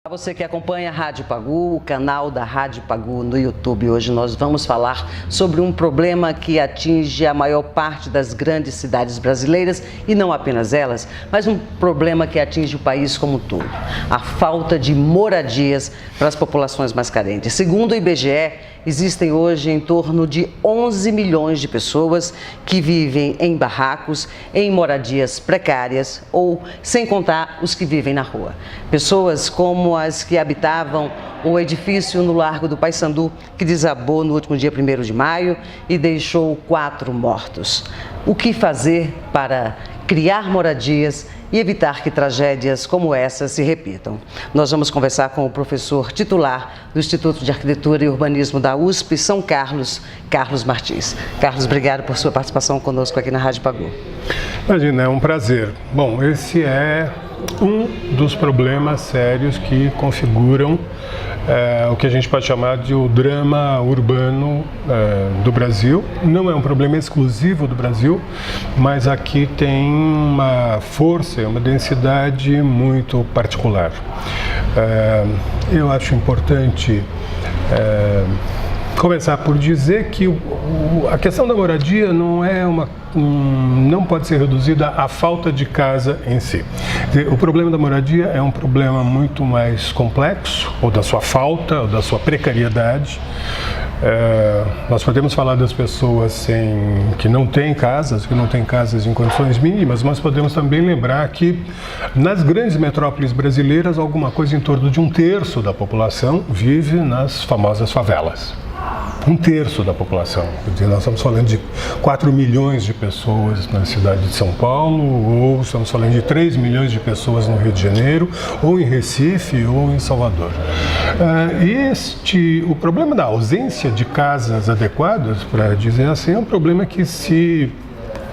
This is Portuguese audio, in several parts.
Para você que acompanha a Rádio Pagu, o canal da Rádio Pagu no YouTube, hoje nós vamos falar sobre um problema que atinge a maior parte das grandes cidades brasileiras e não apenas elas, mas um problema que atinge o país como um todo, a falta de moradias para as populações mais carentes. Segundo o IBGE, existem hoje em torno de 11 milhões de pessoas que vivem em barracos, em moradias precárias ou sem contar os que vivem na rua. Pessoas como as que habitavam o edifício no Largo do Paissandu, que desabou no último dia 1º de maio e deixou 4 mortos. O que fazer para criar moradias e evitar que tragédias como essa se repitam? Nós vamos conversar com o professor titular do Instituto de Arquitetura e Urbanismo da USP São Carlos, Carlos Martins. Carlos, obrigado por sua participação conosco aqui na Rádio Pagu. Imagina, é um prazer. Bom, esse é um dos problemas sérios que configuram o que a gente pode chamar de o drama urbano do Brasil. Não é um problema exclusivo do Brasil, mas aqui tem uma força, uma densidade muito particular. Eu acho importante começar por dizer que a questão da moradia não pode ser reduzida à falta de casa em si. O problema da moradia é um problema muito mais complexo, ou da sua falta, ou da sua precariedade. Nós podemos falar das pessoas que não têm casas em condições mínimas, mas podemos também lembrar que nas grandes metrópoles brasileiras, alguma coisa em torno de 1/3 da população vive nas famosas favelas. 1/3 da população. Quer dizer, nós estamos falando de 4 milhões de pessoas na cidade de São Paulo, ou estamos falando de 3 milhões de pessoas no Rio de Janeiro, ou em Recife, ou em Salvador. O problema da ausência de casas adequadas, para dizer assim, é um problema que se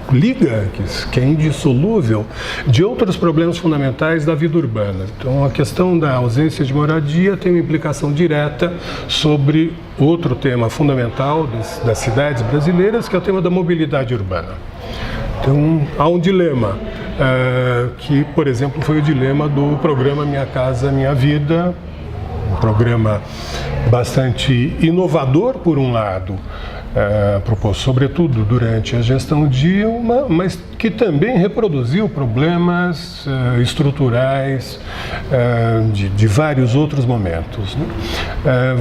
liga, que é indissolúvel de outros problemas fundamentais da vida urbana. Então, a questão da ausência de moradia tem uma implicação direta sobre outro tema fundamental das cidades brasileiras, que é o tema da mobilidade urbana. Então, há um dilema, que, por exemplo, foi o dilema do programa Minha Casa Minha Vida, um programa bastante inovador, por um lado, proposto sobretudo durante a gestão Dilma, mas que também reproduziu problemas estruturais de vários outros momentos, né?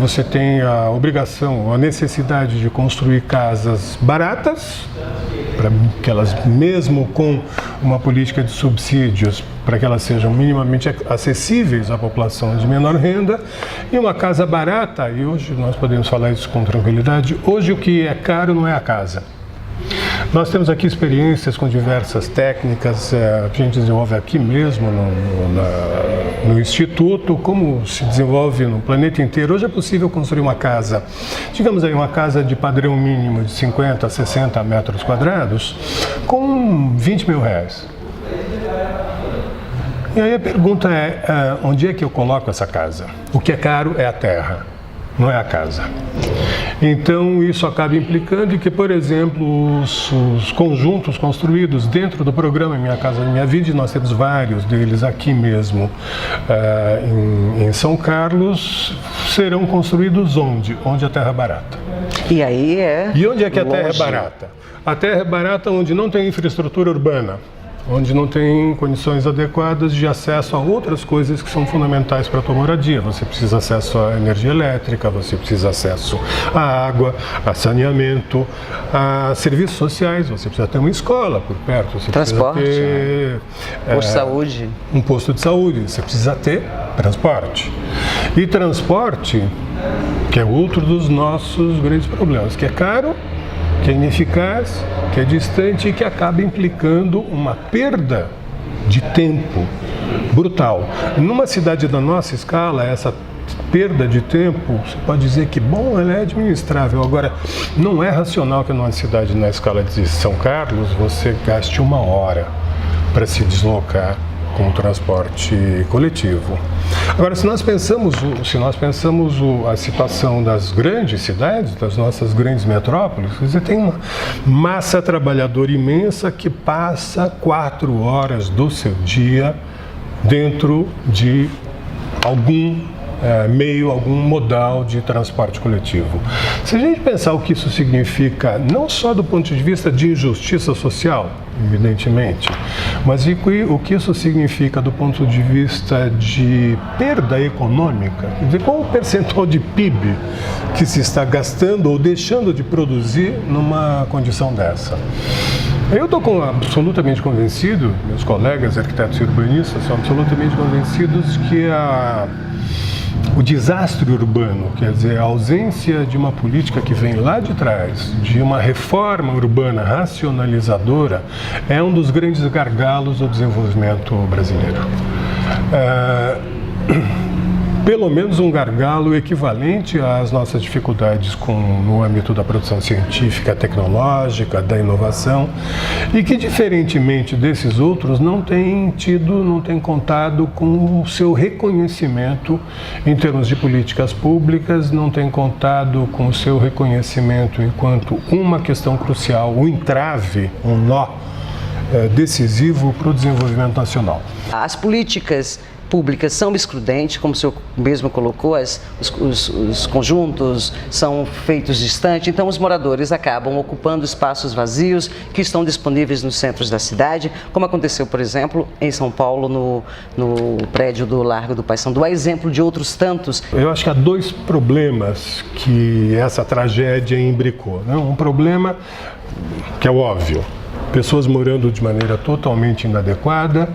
Você tem a obrigação, a necessidade de construir casas baratas, para que elas, mesmo com uma política de subsídios, para que elas sejam minimamente acessíveis à população de menor renda, e uma casa barata, e hoje nós podemos falar isso com tranquilidade, hoje o que é caro não é a casa. Nós temos aqui experiências com diversas técnicas, a gente desenvolve aqui mesmo no Instituto, como se desenvolve no planeta inteiro. Hoje é possível construir uma casa, digamos aí, uma casa de padrão mínimo de 50 a 60 metros quadrados, com 20 mil reais. E aí a pergunta é, onde é que eu coloco essa casa? O que é caro é a terra, não é a casa. Então, isso acaba implicando que, por exemplo, os conjuntos construídos dentro do programa Minha Casa Minha Vida, nós temos vários deles aqui mesmo em São Carlos, serão construídos onde? Onde a terra é barata. E aí E onde é que a terra é barata? A terra é barata onde não tem infraestrutura urbana, onde não tem condições adequadas de acesso a outras coisas que são fundamentais para a tua moradia. Você precisa acesso à energia elétrica, você precisa acesso à água, a saneamento, a serviços sociais, você precisa ter uma escola por perto, você transporte, precisa ter posto de saúde. Um posto de saúde, você precisa ter transporte. E transporte, que é outro dos nossos grandes problemas, que é caro, que é ineficaz, que é distante e que acaba implicando uma perda de tempo brutal. Numa cidade da nossa escala, essa perda de tempo, você pode dizer que, bom, ela é administrável. Agora, não é racional que numa cidade na escala de São Carlos você gaste 1 hora para se deslocar com o transporte coletivo. Agora, se nós pensamos a situação das grandes cidades, das nossas grandes metrópoles, você tem uma massa trabalhadora imensa que passa 4 horas do seu dia dentro de algum meio, algum modal de transporte coletivo. Se a gente pensar o que isso significa, não só do ponto de vista de injustiça social, evidentemente, mas o que isso significa do ponto de vista de perda econômica, quer dizer, qual o percentual de PIB que se está gastando ou deixando de produzir numa condição dessa? Eu estou absolutamente convencido, meus colegas arquitetos e urbanistas são absolutamente convencidos que o desastre urbano, quer dizer, a ausência de uma política que vem lá de trás, de uma reforma urbana racionalizadora, é um dos grandes gargalos do desenvolvimento brasileiro. Pelo menos um gargalo equivalente às nossas dificuldades no âmbito da produção científica, tecnológica, da inovação, e que, diferentemente desses outros, não tem contado com o seu reconhecimento em termos de políticas públicas, não tem contado com o seu reconhecimento enquanto uma questão crucial, um entrave, um nó decisivo para o desenvolvimento nacional. As políticas públicas são excludentes, como o senhor mesmo colocou, os conjuntos são feitos distantes, então os moradores acabam ocupando espaços vazios que estão disponíveis nos centros da cidade, como aconteceu, por exemplo, em São Paulo, no prédio do Largo do Paissandu. Há exemplo de outros tantos. Eu acho que há dois problemas que essa tragédia imbricou, né? Um problema que é óbvio, pessoas morando de maneira totalmente inadequada,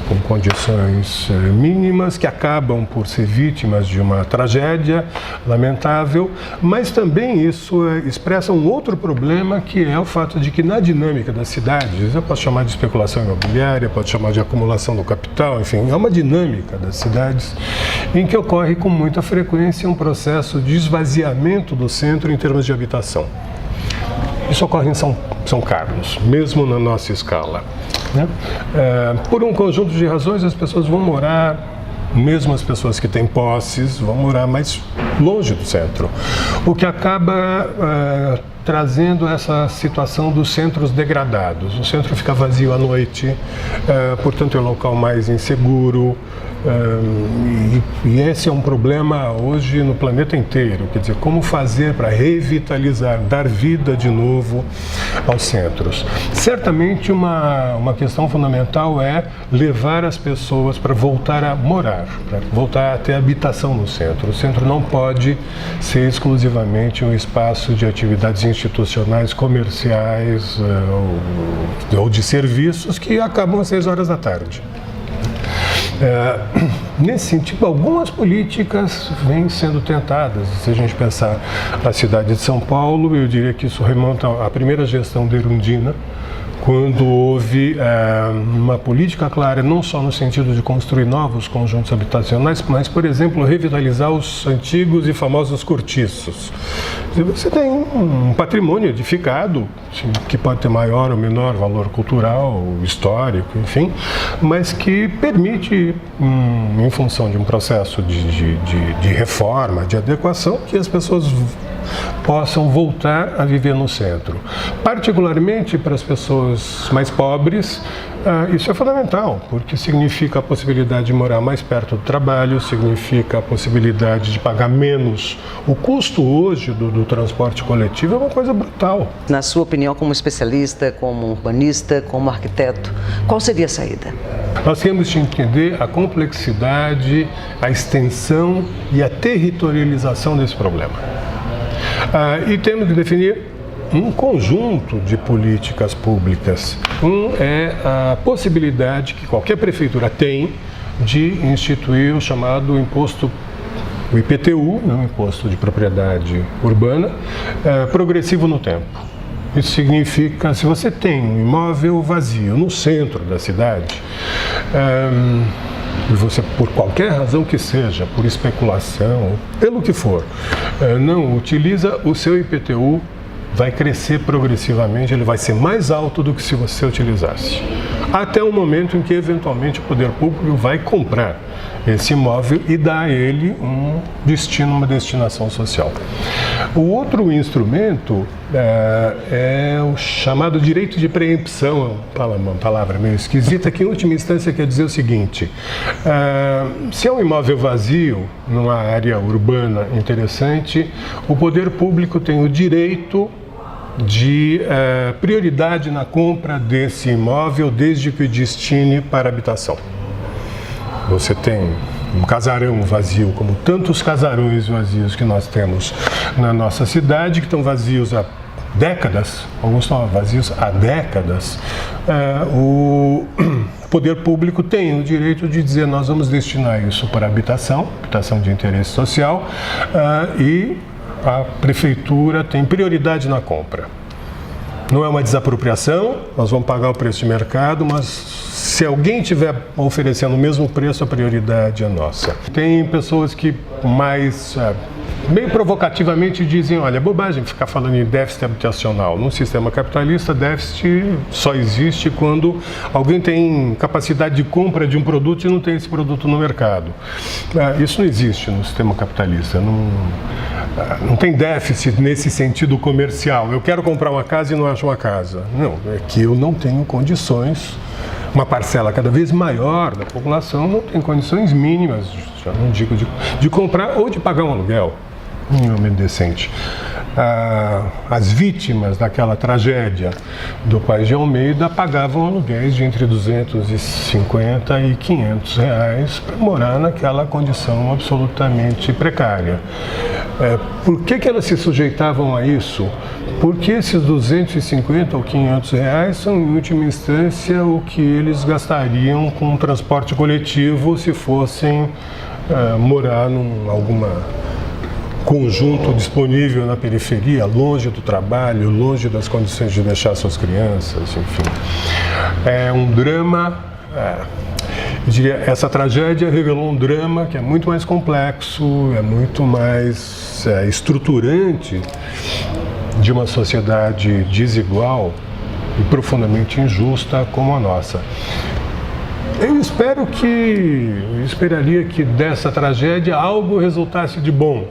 com condições mínimas, que acabam por ser vítimas de uma tragédia lamentável, mas também isso expressa um outro problema, que é o fato de que na dinâmica das cidades, eu posso chamar de especulação imobiliária, posso chamar de acumulação do capital, enfim, é uma dinâmica das cidades em que ocorre com muita frequência um processo de esvaziamento do centro em termos de habitação. Isso ocorre em São Carlos, mesmo na nossa escala, né? Por um conjunto de razões, as pessoas vão morar, mesmo as pessoas que têm posses, vão morar mais longe do centro, o que acaba trazendo essa situação dos centros degradados. O centro fica vazio à noite, portanto é um local mais inseguro, e esse é um problema hoje no planeta inteiro, quer dizer, como fazer para revitalizar, dar vida de novo aos centros. Certamente uma questão fundamental é levar as pessoas para voltar a morar, para voltar a ter habitação no centro. O centro não pode ser exclusivamente um espaço de atividades institucionais, comerciais ou de serviços que acabam às 6 horas da tarde. Nesse sentido, algumas políticas vêm sendo tentadas. Se a gente pensar a cidade de São Paulo, eu diria que isso remonta à primeira gestão da Erundina, quando houve uma política clara, não só no sentido de construir novos conjuntos habitacionais, mas, por exemplo, revitalizar os antigos e famosos cortiços. Você tem um patrimônio edificado, que pode ter maior ou menor valor cultural, histórico, enfim, mas que permite, em função de um processo de reforma, de adequação, que as pessoas possam voltar a viver no centro. Particularmente para as pessoas mais pobres, isso é fundamental, porque significa a possibilidade de morar mais perto do trabalho, significa a possibilidade de pagar menos. O custo hoje do transporte coletivo é uma coisa brutal. Na sua opinião, como especialista, como urbanista, como arquiteto, qual seria a saída? Nós temos de entender a complexidade, a extensão e a territorialização desse problema. E temos que definir um conjunto de políticas públicas. É a possibilidade que qualquer prefeitura tem de instituir o chamado imposto, o IPTU, o Imposto de Propriedade Urbana, progressivo no tempo. Isso significa, se você tem um imóvel vazio no centro da cidade, e você, por qualquer razão que seja, por especulação, pelo que for, não utiliza, o seu IPTU vai crescer progressivamente, ele vai ser mais alto do que se você utilizasse. Até o momento em que, eventualmente, o poder público vai comprar esse imóvel e dar a ele um destino, uma destinação social. O outro instrumento é o chamado direito de preempção, uma palavra meio esquisita, que em última instância quer dizer o seguinte: se é um imóvel vazio, numa área urbana interessante, o poder público tem o direito de prioridade na compra desse imóvel, desde que o destine para habitação. Você tem um casarão vazio, como tantos casarões vazios que nós temos na nossa cidade, que estão vazios há décadas, alguns estão vazios há décadas. O poder público tem o direito de dizer: nós vamos destinar isso para habitação de interesse social, e a prefeitura tem prioridade na compra. Não é uma desapropriação, nós vamos pagar o preço de mercado, mas se alguém estiver oferecendo o mesmo preço, a prioridade é nossa. Tem pessoas que meio provocativamente dizem: olha, é bobagem ficar falando em déficit habitacional. Num sistema capitalista, déficit só existe quando alguém tem capacidade de compra de um produto e não tem esse produto no mercado. Isso não existe no sistema capitalista. Não tem déficit nesse sentido comercial. Eu quero comprar uma casa e não acho uma casa. Não, é que eu não tenho condições. Uma parcela cada vez maior da população não tem condições mínimas, já não digo de comprar ou de pagar um aluguel minimamente decente. As vítimas daquela tragédia do País de Almeida pagavam aluguéis de entre 250 e 500 reais para morar naquela condição absolutamente precária. Por que elas se sujeitavam a isso? Porque esses 250 ou 500 reais são, em última instância, o que eles gastariam com transporte coletivo se fossem morar alguma conjunto disponível na periferia, longe do trabalho, longe das condições de deixar suas crianças, enfim. É um drama. Eu diria, essa tragédia revelou um drama que é muito mais complexo, é muito mais estruturante de uma sociedade desigual e profundamente injusta como a nossa. Eu esperaria que dessa tragédia algo resultasse de bom,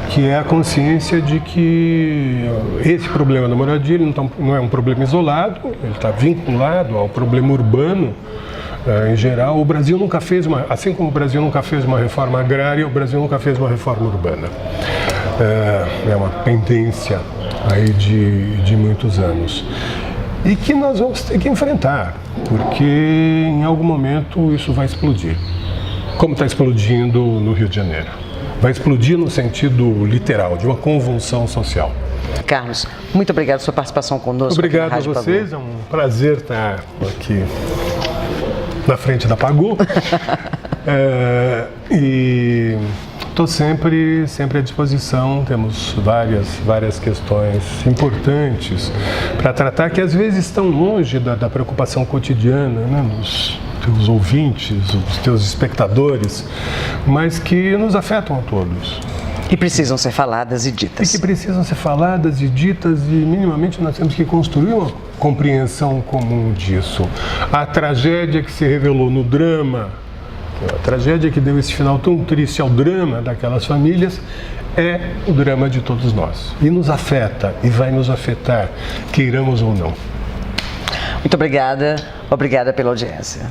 que é a consciência de que esse problema da moradia ele não é um problema isolado, ele está vinculado ao problema urbano. Em geral, o Brasil nunca fez assim como o Brasil nunca fez uma reforma agrária, o Brasil nunca fez uma reforma urbana. É uma pendência aí de muitos anos. E que nós vamos ter que enfrentar, porque em algum momento isso vai explodir, como está explodindo no Rio de Janeiro. Vai explodir no sentido literal, de uma convulsão social. Carlos, muito obrigado pela sua participação conosco. Obrigado a vocês, é um prazer estar aqui na frente da Pagu. E estou sempre à disposição. Temos várias questões importantes para tratar, que às vezes estão longe da preocupação cotidiana, né, dos teus ouvintes, os teus espectadores, mas que nos afetam a todos. E precisam ser faladas e ditas. E minimamente nós temos que construir uma compreensão comum disso. A tragédia que se revelou no drama, a tragédia que deu esse final tão triste ao drama daquelas famílias, é o drama de todos nós. E nos afeta, e vai nos afetar, queiramos ou não. Muito obrigada pela audiência.